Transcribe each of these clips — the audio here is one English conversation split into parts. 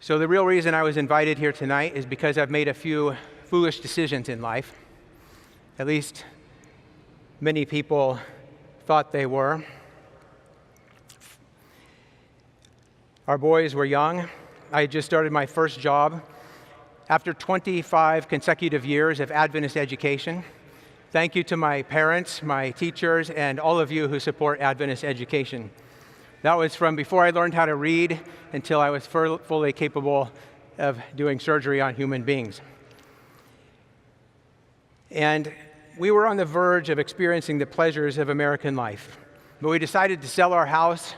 So the real reason I was invited here tonight is because I've made a few foolish decisions in life. At least many people thought they were. Our boys were young. I had just started my first job after 25 consecutive years of Adventist education. Thank you to my parents, my teachers, and all of you who support Adventist education. That was from before I learned how to read until I was fully capable of doing surgery on human beings. And we were on the verge of experiencing the pleasures of American life. But we decided to sell our house,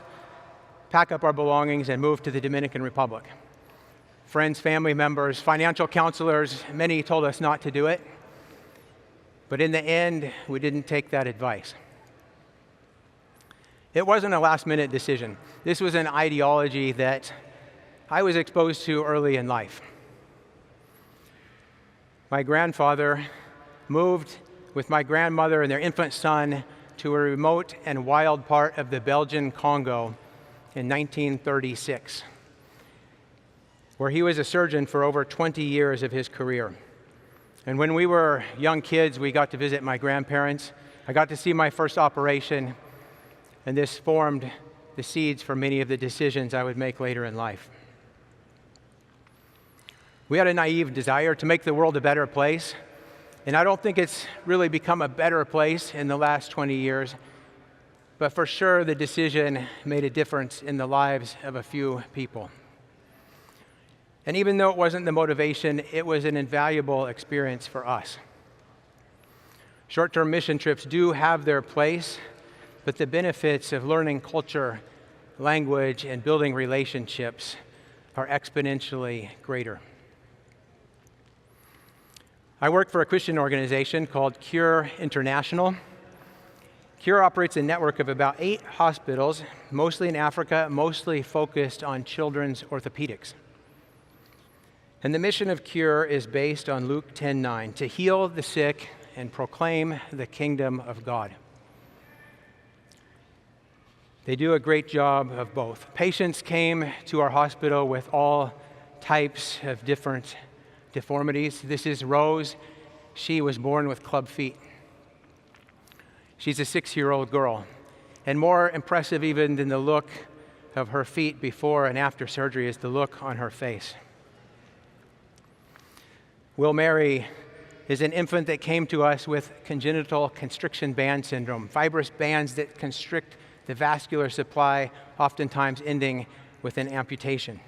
pack up our belongings, and move to the Dominican Republic. Friends, family members, financial counselors, many told us not to do it. But in the end, we didn't take that advice. It wasn't a last-minute decision. This was an ideology that I was exposed to early in life. My grandfather moved with my grandmother and their infant son to a remote and wild part of the Belgian Congo in 1936, where he was a surgeon for over 20 years of his career. And when we were young kids, we got to visit my grandparents. I got to see my first operation, and this formed the seeds for many of the decisions I would make later in life. We had a naive desire to make the world a better place, and I don't think it's really become a better place in the last 20 years, but for sure the decision made a difference in the lives of a few people. And even though it wasn't the motivation, it was an invaluable experience for us. Short-term mission trips do have their place, but the benefits of learning culture, language, and building relationships are exponentially greater. I work for a Christian organization called Cure International. Cure operates a network of about 8 hospitals, mostly in Africa, mostly focused on children's orthopedics. And the mission of Cure is based on Luke 10:9, to heal the sick and proclaim the kingdom of God. They do a great job of both. Patients came to our hospital with all types of different deformities. This is Rose. She was born with club feet. She's a 6-year-old girl. And more impressive even than the look of her feet before and after surgery is the look on her face. Will Mary is an infant that came to us with congenital constriction band syndrome, fibrous bands that constrict the vascular supply, oftentimes ending with an amputation.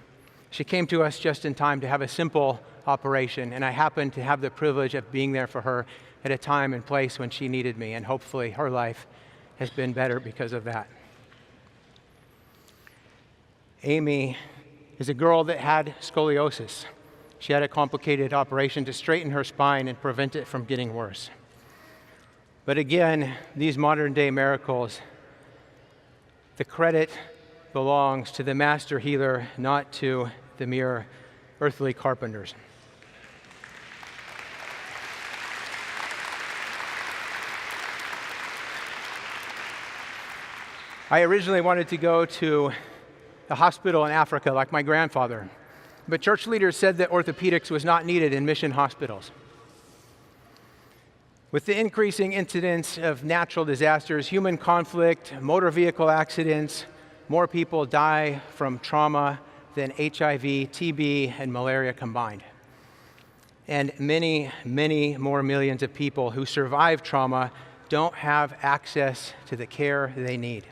She came to us just in time to have a simple operation, and I happened to have the privilege of being there for her at a time and place when she needed me, and hopefully her life has been better because of that. Amy is a girl that had scoliosis. She had a complicated operation to straighten her spine and prevent it from getting worse. But again, these modern-day miracles, the credit belongs to the master healer, not to the mere earthly carpenters. I originally wanted to go to a hospital in Africa like my grandfather, but church leaders said that orthopedics was not needed in mission hospitals. With the increasing incidence of natural disasters, human conflict, motor vehicle accidents, more people die from trauma than HIV, TB, and malaria combined. And many, many more millions of people who survive trauma don't have access to the care they need.